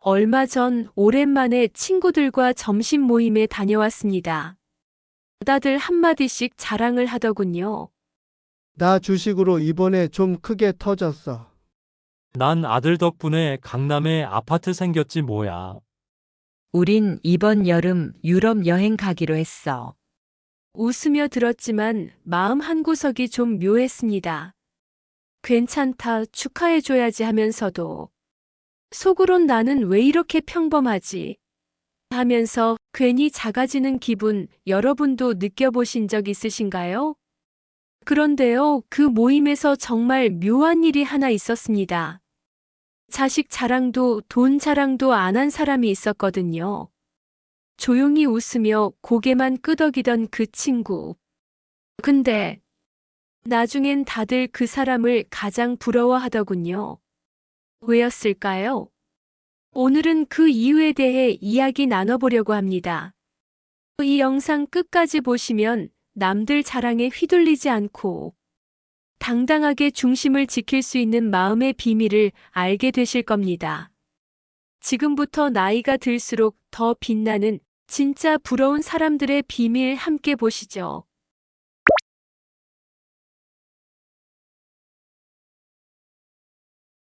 얼마 전 오랜만에 친구들과 점심 모임에 다녀왔습니다. 다들 한마디씩 자랑을 하더군요. 나 주식으로 이번에 좀 크게 터졌어. 난 아들 덕분에 강남에 아파트 생겼지 뭐야. 우린 이번 여름 유럽 여행 가기로 했어. 웃으며 들었지만 마음 한구석이 좀 묘했습니다. 괜찮다, 축하해줘야지 하면서도 속으론 나는 왜 이렇게 평범하지? 하면서 괜히 작아지는 기분 여러분도 느껴보신 적 있으신가요? 그런데요, 그 모임에서 정말 묘한 일이 하나 있었습니다. 자식 자랑도 돈 자랑도 안 한 사람이 있었거든요. 조용히 웃으며 고개만 끄덕이던 그 친구. 근데 나중엔 다들 그 사람을 가장 부러워하더군요. 왜였을까요? 오늘은 그 이유에 대해 이야기 나눠보려고 합니다. 이 영상 끝까지 보시면 남들 자랑에 휘둘리지 않고 당당하게 중심을 지킬 수 있는 마음의 비밀을 알게 되실 겁니다. 지금부터 나이가 들수록 더 빛나는 진짜 부러운 사람들의 비밀 함께 보시죠.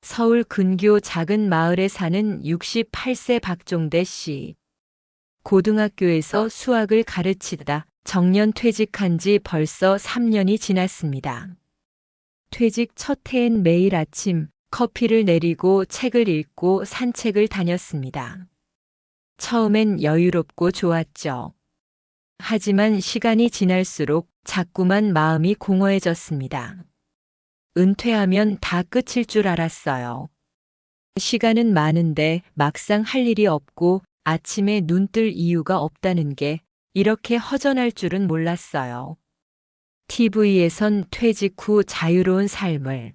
서울 근교 작은 마을에 사는 68세 박종대 씨. 고등학교에서 수학을 가르치다 정년 퇴직한 지 벌써 3년이 지났습니다. 퇴직 첫 해엔 매일 아침 커피를 내리고 책을 읽고 산책을 다녔습니다. 처음엔 여유롭고 좋았죠. 하지만 시간이 지날수록 자꾸만 마음이 공허해졌습니다. 은퇴하면 다 끝일 줄 알았어요. 시간은 많은데 막상 할 일이 없고 아침에 눈 뜰 이유가 없다는 게 이렇게 허전할 줄은 몰랐어요. TV에선 퇴직 후 자유로운 삶을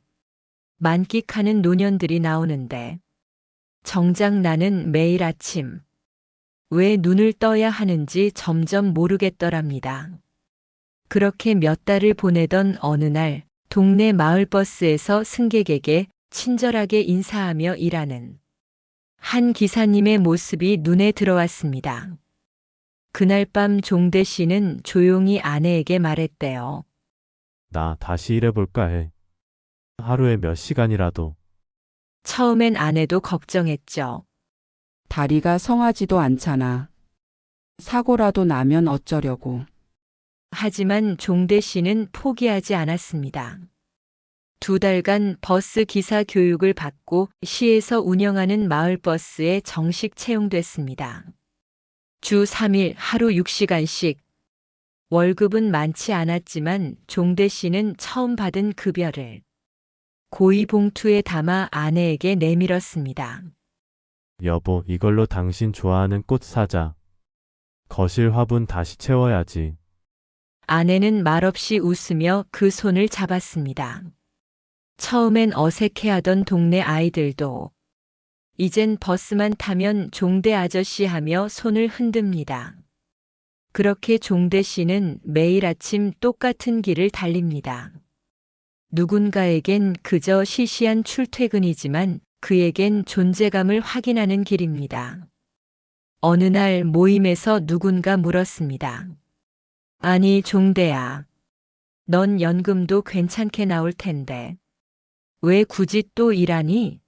만끽하는 노년들이 나오는데 정작 나는 매일 아침 왜 눈을 떠야 하는지 점점 모르겠더랍니다. 그렇게 몇 달을 보내던 어느 날 동네 마을버스에서 승객에게 친절하게 인사하며 일하는 한 기사님의 모습이 눈에 들어왔습니다. 그날 밤 종대 씨는 조용히 아내에게 말했대요. 나 다시 일해볼까 해. 하루에 몇 시간이라도. 처음엔 아내도 걱정했죠. 다리가 성하지도 않잖아. 사고라도 나면 어쩌려고. 하지만 종대 씨는 포기하지 않았습니다. 2달간 버스 기사 교육을 받고 시에서 운영하는 마을버스에 정식 채용됐습니다. 주 3일 하루 6시간씩. 월급은 많지 않았지만 종대 씨는 처음 받은 급여를 고이 봉투에 담아 아내에게 내밀었습니다. 여보, 이걸로 당신 좋아하는 꽃 사자. 거실 화분 다시 채워야지. 아내는 말없이 웃으며 그 손을 잡았습니다. 처음엔 어색해하던 동네 아이들도 이젠 버스만 타면 종대 아저씨 하며 손을 흔듭니다. 그렇게 종대 씨는 매일 아침 똑같은 길을 달립니다. 누군가에겐 그저 시시한 출퇴근이지만 그에겐 존재감을 확인하는 길입니다. 어느 날 모임에서 누군가 물었습니다. 아니, 종대야. 넌 연금도 괜찮게 나올 텐데. 왜 굳이 또 일하니?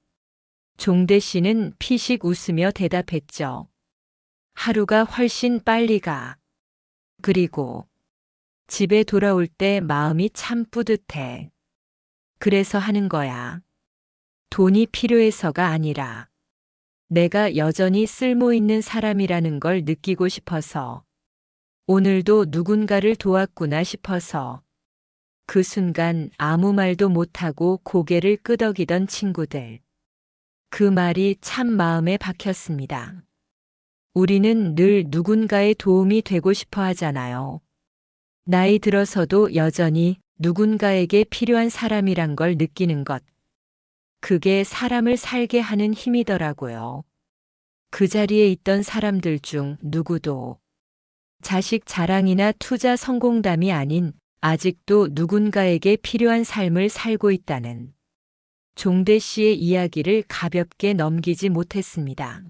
종대 씨는 피식 웃으며 대답했죠. 하루가 훨씬 빨리 가. 그리고 집에 돌아올 때 마음이 참 뿌듯해. 그래서 하는 거야. 돈이 필요해서가 아니라 내가 여전히 쓸모 있는 사람이라는 걸 느끼고 싶어서. 오늘도 누군가를 도왔구나 싶어서. 그 순간 아무 말도 못하고 고개를 끄덕이던 친구들. 그 말이 참 마음에 박혔습니다. 우리는 늘 누군가의 도움이 되고 싶어 하잖아요. 나이 들어서도 여전히 누군가에게 필요한 사람이란 걸 느끼는 것. 그게 사람을 살게 하는 힘이더라고요. 그 자리에 있던 사람들 중 누구도 자식 자랑이나 투자 성공담이 아닌 아직도 누군가에게 필요한 삶을 살고 있다는 종대 씨의 이야기를 가볍게 넘기지 못했습니다.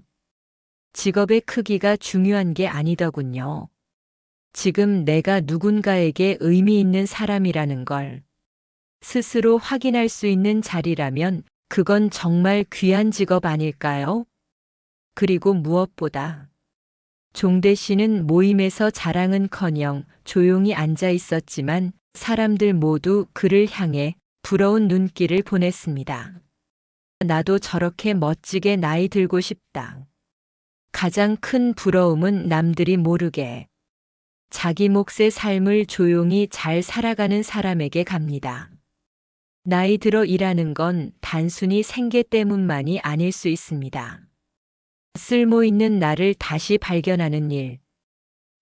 직업의 크기가 중요한 게 아니더군요. 지금 내가 누군가에게 의미 있는 사람이라는 걸 스스로 확인할 수 있는 자리라면 그건 정말 귀한 직업 아닐까요? 그리고 무엇보다 종대 씨는 모임에서 자랑은커녕 조용히 앉아 있었지만 사람들 모두 그를 향해 부러운 눈길을 보냈습니다. 나도 저렇게 멋지게 나이 들고 싶다. 가장 큰 부러움은 남들이 모르게 자기 몫의 삶을 조용히 잘 살아가는 사람에게 갑니다. 나이 들어 일하는 건 단순히 생계 때문만이 아닐 수 있습니다. 쓸모 있는 나를 다시 발견하는 일,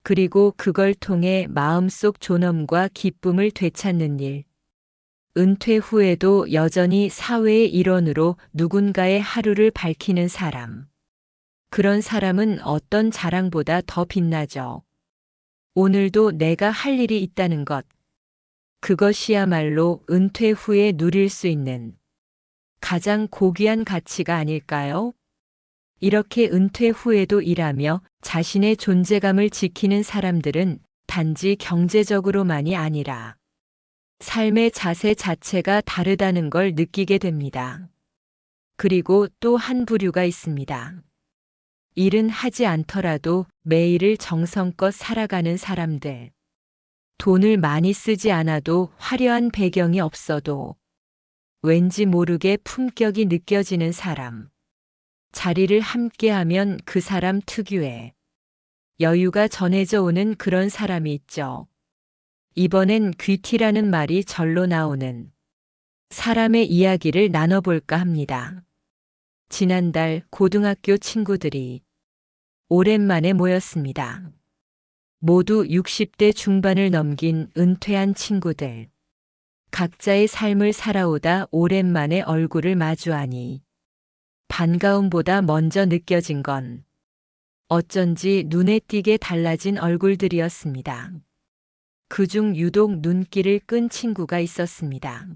그리고 그걸 통해 마음속 존엄과 기쁨을 되찾는 일, 은퇴 후에도 여전히 사회의 일원으로 누군가의 하루를 밝히는 사람. 그런 사람은 어떤 자랑보다 더 빛나죠. 오늘도 내가 할 일이 있다는 것. 그것이야말로 은퇴 후에 누릴 수 있는 가장 고귀한 가치가 아닐까요? 이렇게 은퇴 후에도 일하며 자신의 존재감을 지키는 사람들은 단지 경제적으로만이 아니라 삶의 자세 자체가 다르다는 걸 느끼게 됩니다. 그리고 또 한 부류가 있습니다. 일은 하지 않더라도 매일을 정성껏 살아가는 사람들. 돈을 많이 쓰지 않아도 화려한 배경이 없어도 왠지 모르게 품격이 느껴지는 사람. 자리를 함께하면 그 사람 특유의 여유가 전해져 오는 그런 사람이 있죠. 이번엔 귀티라는 말이 절로 나오는 사람의 이야기를 나눠볼까 합니다. 지난달 고등학교 친구들이 오랜만에 모였습니다. 모두 60대 중반을 넘긴 은퇴한 친구들. 각자의 삶을 살아오다 오랜만에 얼굴을 마주하니 반가움보다 먼저 느껴진 건 어쩐지 눈에 띄게 달라진 얼굴들이었습니다. 그중 유독 눈길을 끈 친구가 있었습니다.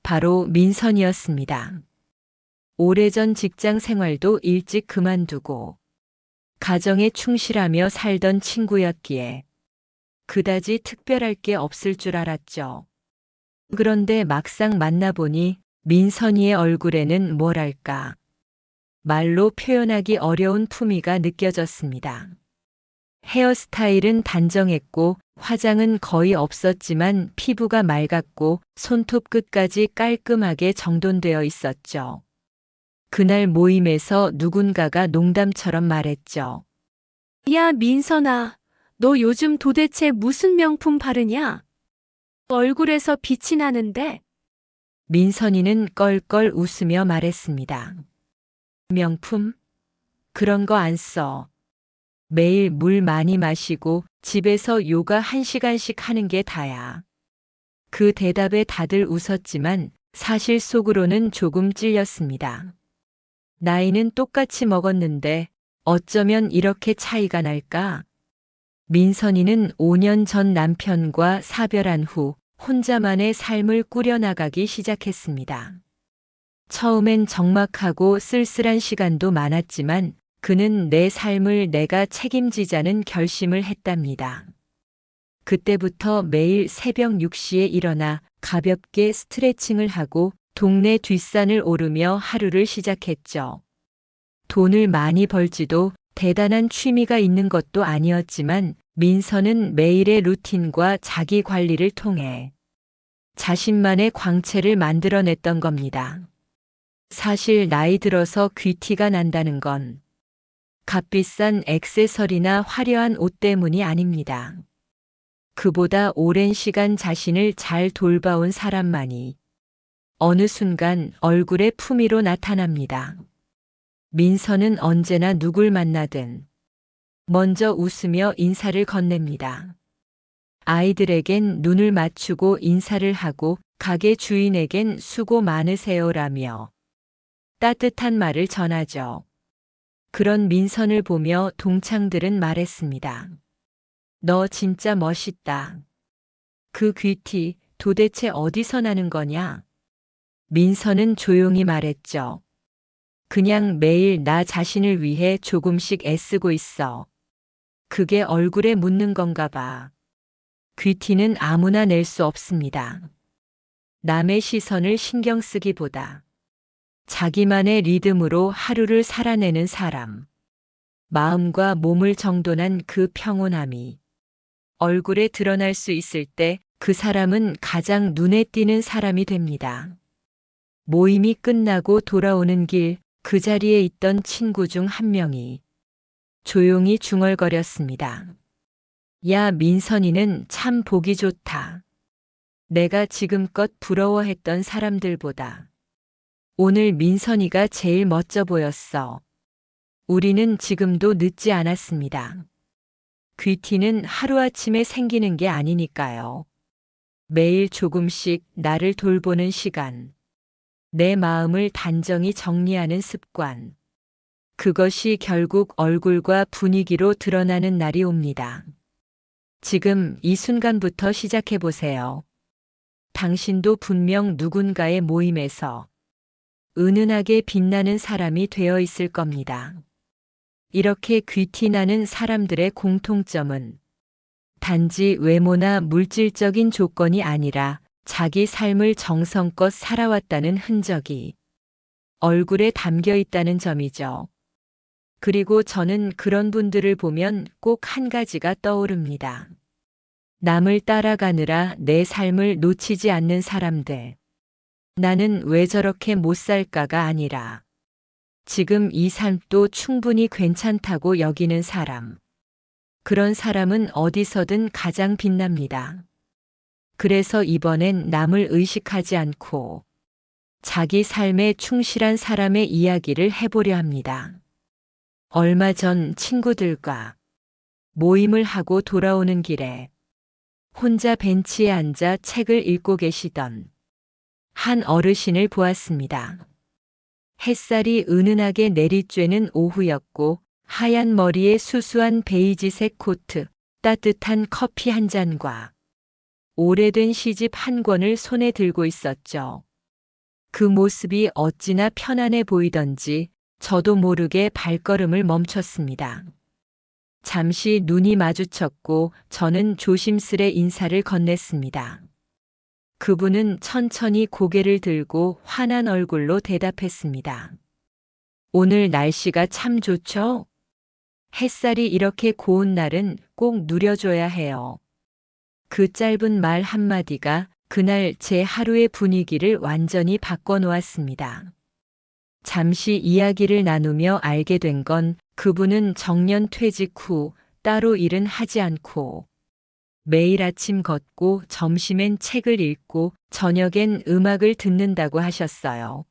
바로 민선이었습니다. 오래전 직장 생활도 일찍 그만두고 가정에 충실하며 살던 친구였기에 그다지 특별할 게 없을 줄 알았죠. 그런데 막상 만나보니 민선이의 얼굴에는 뭐랄까 말로 표현하기 어려운 품위가 느껴졌습니다. 헤어스타일은 단정했고 화장은 거의 없었지만 피부가 맑았고 손톱 끝까지 깔끔하게 정돈되어 있었죠. 그날 모임에서 누군가가 농담처럼 말했죠. 야, 민선아, 너 요즘 도대체 무슨 명품 바르냐? 얼굴에서 빛이 나는데? 민선이는 껄껄 웃으며 말했습니다. 명품? 그런 거 안 써. 매일 물 많이 마시고 집에서 요가 1시간씩 하는 게 다야. 그 대답에 다들 웃었지만 사실 속으로는 조금 찔렸습니다. 나이는 똑같이 먹었는데 어쩌면 이렇게 차이가 날까? 민선이는 5년 전 남편과 사별한 후 혼자만의 삶을 꾸려나가기 시작했습니다. 처음엔 적막하고 쓸쓸한 시간도 많았지만 그는 내 삶을 내가 책임지자는 결심을 했답니다. 그때부터 매일 새벽 6시에 일어나 가볍게 스트레칭을 하고 동네 뒷산을 오르며 하루를 시작했죠. 돈을 많이 벌지도 대단한 취미가 있는 것도 아니었지만 민선은 매일의 루틴과 자기 관리를 통해 자신만의 광채를 만들어냈던 겁니다. 사실 나이 들어서 귀티가 난다는 건 값비싼 액세서리나 화려한 옷 때문이 아닙니다. 그보다 오랜 시간 자신을 잘 돌봐온 사람만이 어느 순간 얼굴의 품위로 나타납니다. 민선은 언제나 누굴 만나든 먼저 웃으며 인사를 건넵니다. 아이들에겐 눈을 맞추고 인사를 하고 가게 주인에겐 수고 많으세요라며 따뜻한 말을 전하죠. 그런 민선을 보며 동창들은 말했습니다. 너 진짜 멋있다. 그 귀티 도대체 어디서 나는 거냐? 민서는 조용히 말했죠. 그냥 매일 나 자신을 위해 조금씩 애쓰고 있어. 그게 얼굴에 묻는 건가 봐. 귀티는 아무나 낼 수 없습니다. 남의 시선을 신경 쓰기보다 자기만의 리듬으로 하루를 살아내는 사람. 마음과 몸을 정돈한 그 평온함이 얼굴에 드러날 수 있을 때 그 사람은 가장 눈에 띄는 사람이 됩니다. 모임이 끝나고 돌아오는 길 그 자리에 있던 친구 중 한 명이 조용히 중얼거렸습니다. 야, 민선이는 참 보기 좋다. 내가 지금껏 부러워했던 사람들보다 오늘 민선이가 제일 멋져 보였어. 우리는 지금도 늦지 않았습니다. 귀티는 하루아침에 생기는 게 아니니까요. 매일 조금씩 나를 돌보는 시간. 내 마음을 단정히 정리하는 습관. 그것이 결국 얼굴과 분위기로 드러나는 날이 옵니다. 지금 이 순간부터 시작해 보세요. 당신도 분명 누군가의 모임에서 은은하게 빛나는 사람이 되어 있을 겁니다. 이렇게 귀티나는 사람들의 공통점은 단지 외모나 물질적인 조건이 아니라 자기 삶을 정성껏 살아왔다는 흔적이 얼굴에 담겨 있다는 점이죠. 그리고 저는 그런 분들을 보면 꼭 한 가지가 떠오릅니다. 남을 따라가느라 내 삶을 놓치지 않는 사람들. 나는 왜 저렇게 못 살까가 아니라 지금 이 삶도 충분히 괜찮다고 여기는 사람. 그런 사람은 어디서든 가장 빛납니다. 그래서 이번엔 남을 의식하지 않고 자기 삶에 충실한 사람의 이야기를 해보려 합니다. 얼마 전 친구들과 모임을 하고 돌아오는 길에 혼자 벤치에 앉아 책을 읽고 계시던 한 어르신을 보았습니다. 햇살이 은은하게 내리쬐는 오후였고 하얀 머리에 수수한 베이지색 코트, 따뜻한 커피 한 잔과 오래된 시집 한 권을 손에 들고 있었죠. 그 모습이 어찌나 편안해 보이던지 저도 모르게 발걸음을 멈췄습니다. 잠시 눈이 마주쳤고 저는 조심스레 인사를 건넸습니다. 그분은 천천히 고개를 들고 환한 얼굴로 대답했습니다. 오늘 날씨가 참 좋죠? 햇살이 이렇게 고운 날은 꼭 누려줘야 해요. 그 짧은 말 한마디가 그날 제 하루의 분위기를 완전히 바꿔놓았습니다. 잠시 이야기를 나누며 알게 된 건 그분은 정년 퇴직 후 따로 일은 하지 않고 매일 아침 걷고 점심엔 책을 읽고 저녁엔 음악을 듣는다고 하셨어요.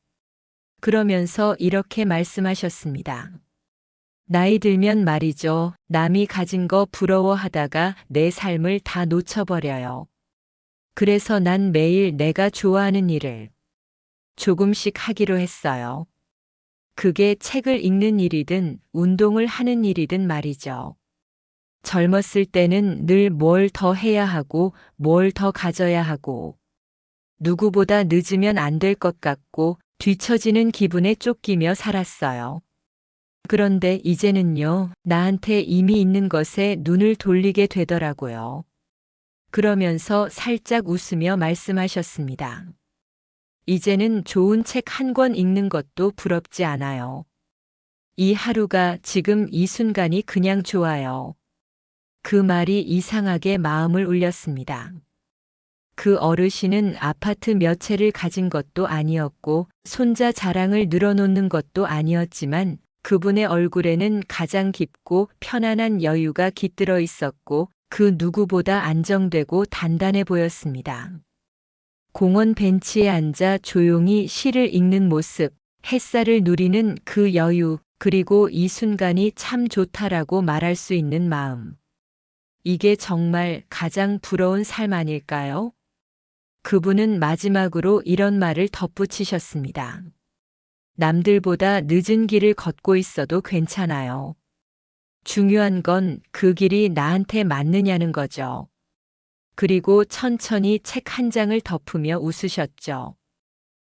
그러면서 이렇게 말씀하셨습니다. 나이 들면 말이죠. 남이 가진 거 부러워하다가 내 삶을 다 놓쳐버려요. 그래서 난 매일 내가 좋아하는 일을 조금씩 하기로 했어요. 그게 책을 읽는 일이든 운동을 하는 일이든 말이죠. 젊었을 때는 늘 뭘 더 해야 하고 뭘 더 가져야 하고 누구보다 늦으면 안 될 것 같고 뒤처지는 기분에 쫓기며 살았어요. 그런데 이제는요, 나한테 이미 있는 것에 눈을 돌리게 되더라고요. 그러면서 살짝 웃으며 말씀하셨습니다. 이제는 좋은 책 한 권 읽는 것도 부럽지 않아요. 이 하루가 지금 이 순간이 그냥 좋아요. 그 말이 이상하게 마음을 울렸습니다. 그 어르신은 아파트 몇 채를 가진 것도 아니었고 손자 자랑을 늘어놓는 것도 아니었지만 그분의 얼굴에는 가장 깊고 편안한 여유가 깃들어 있었고 그 누구보다 안정되고 단단해 보였습니다. 공원 벤치에 앉아 조용히 시를 읽는 모습, 햇살을 누리는 그 여유, 그리고 이 순간이 참 좋다라고 말할 수 있는 마음. 이게 정말 가장 부러운 삶 아닐까요? 그분은 마지막으로 이런 말을 덧붙이셨습니다. 남들보다 늦은 길을 걷고 있어도 괜찮아요. 중요한 건 그 길이 나한테 맞느냐는 거죠. 그리고 천천히 책 한 장을 덮으며 웃으셨죠.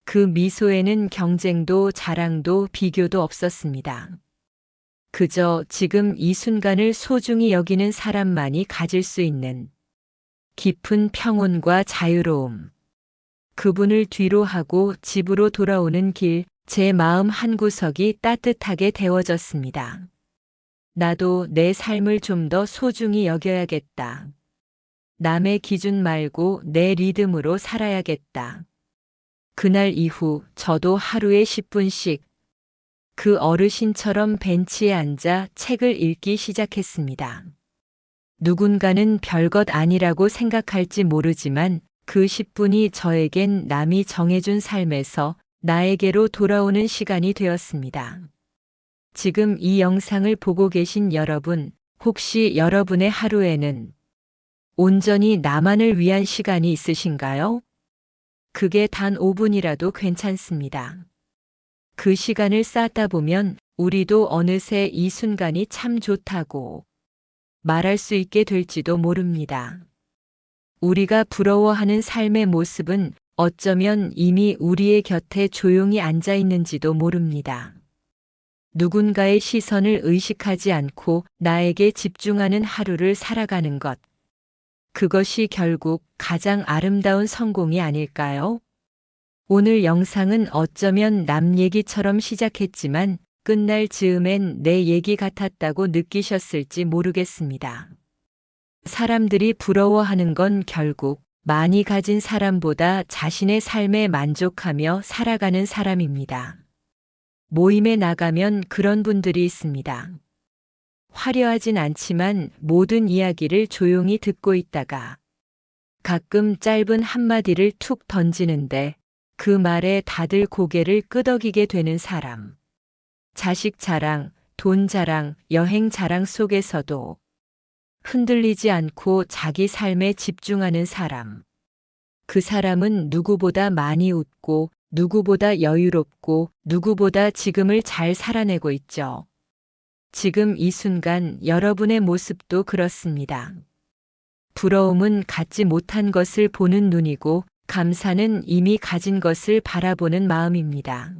그 미소에는 경쟁도 자랑도 비교도 없었습니다. 그저 지금 이 순간을 소중히 여기는 사람만이 가질 수 있는 깊은 평온과 자유로움. 그분을 뒤로 하고 집으로 돌아오는 길, 제 마음 한구석이 따뜻하게 데워졌습니다. 나도 내 삶을 좀 더 소중히 여겨야겠다. 남의 기준 말고 내 리듬으로 살아야겠다. 그날 이후 저도 하루에 10분씩 그 어르신처럼 벤치에 앉아 책을 읽기 시작했습니다. 누군가는 별것 아니라고 생각할지 모르지만 그 10분이 저에겐 남이 정해준 삶에서 나에게로 돌아오는 시간이 되었습니다. 지금 이 영상을 보고 계신 여러분, 혹시 여러분의 하루에는 온전히 나만을 위한 시간이 있으신가요? 그게 단 5분이라도 괜찮습니다. 그 시간을 쌓다 보면 우리도 어느새 이 순간이 참 좋다고 말할 수 있게 될지도 모릅니다. 우리가 부러워하는 삶의 모습은 어쩌면 이미 우리의 곁에 조용히 앉아 있는지도 모릅니다. 누군가의 시선을 의식하지 않고 나에게 집중하는 하루를 살아가는 것. 그것이 결국 가장 아름다운 성공이 아닐까요? 오늘 영상은 어쩌면 남 얘기처럼 시작했지만 끝날 즈음엔 내 얘기 같았다고 느끼셨을지 모르겠습니다. 사람들이 부러워하는 건 결국 많이 가진 사람보다 자신의 삶에 만족하며 살아가는 사람입니다. 모임에 나가면 그런 분들이 있습니다. 화려하진 않지만 모든 이야기를 조용히 듣고 있다가 가끔 짧은 한마디를 툭 던지는데 그 말에 다들 고개를 끄덕이게 되는 사람. 자식 자랑, 돈 자랑, 여행 자랑 속에서도 흔들리지 않고 자기 삶에 집중하는 사람. 그 사람은 누구보다 많이 웃고, 누구보다 여유롭고, 누구보다 지금을 잘 살아내고 있죠. 지금 이 순간 여러분의 모습도 그렇습니다. 부러움은 갖지 못한 것을 보는 눈이고, 감사는 이미 가진 것을 바라보는 마음입니다.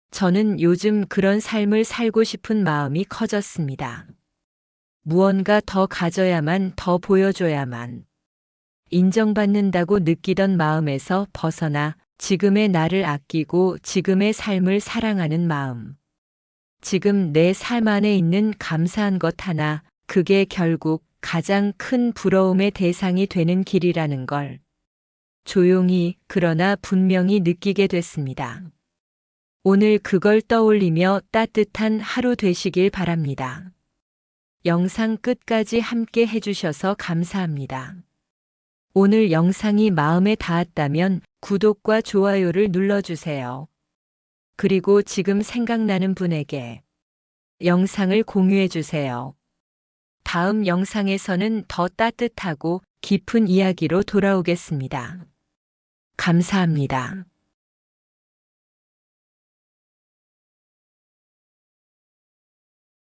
저는 요즘 그런 삶을 살고 싶은 마음이 커졌습니다. 무언가 더 가져야만, 더 보여줘야만 인정받는다고 느끼던 마음에서 벗어나 지금의 나를 아끼고 지금의 삶을 사랑하는 마음. 지금 내 삶 안에 있는 감사한 것 하나, 그게 결국 가장 큰 부러움의 대상이 되는 길이라는 걸 조용히 그러나 분명히 느끼게 됐습니다. 오늘 그걸 떠올리며 따뜻한 하루 되시길 바랍니다. 영상 끝까지 함께 해주셔서 감사합니다. 오늘 영상이 마음에 닿았다면 구독과 좋아요를 눌러주세요. 그리고 지금 생각나는 분에게 영상을 공유해주세요. 다음 영상에서는 더 따뜻하고 깊은 이야기로 돌아오겠습니다. 감사합니다.